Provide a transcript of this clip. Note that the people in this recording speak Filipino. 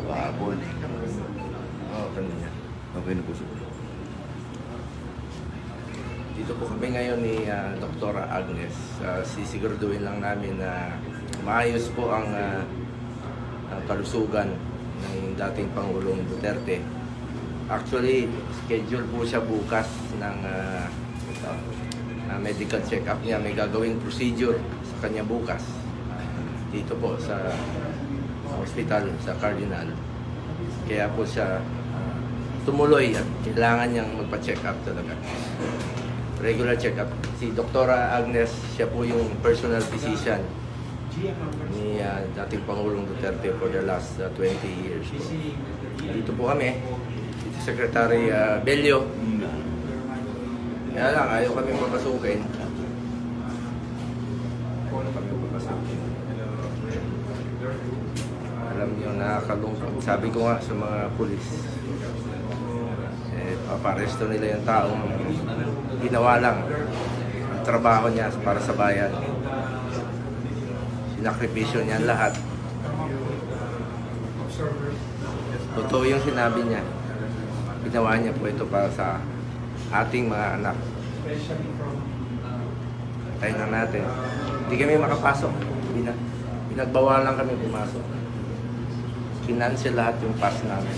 Hapon. Oo, kanina. Okay na po siguro. Dito po kami ngayon ni Dr. Agnes. Sisiguraduhin lang namin na maayos po ang kalusugan ng dating Pangulong Duterte. Actually, schedule po siya bukas ng medical check-up niya. May gagawing procedure sa kanya bukas. Dito po sa hospital, sa Cardinal. Kaya po siya tumuloy at kailangan niyang magpa-check up talaga. Regular check-up. Si Dr. Agnes, siya po yung personal physician ni dating Pangulong Duterte for the last 20 years. Dito po kami, dito Secretary Bello. Kaya lang, ayaw kami papasukin. Alam niyo, nakakalungkot. Sabi ko nga sa mga pulis, paparesto nila yung taong ginawa lang ang trabaho niya para sa bayan. Sinakripisyo niya lahat. Totoo yung sinabi niya. Ginawa niya po ito para sa ating mga anak. Tayo na natin. Hindi kami makapasok. Pinagbawalan kami pumasok. Kinansel lahat yung pass namin.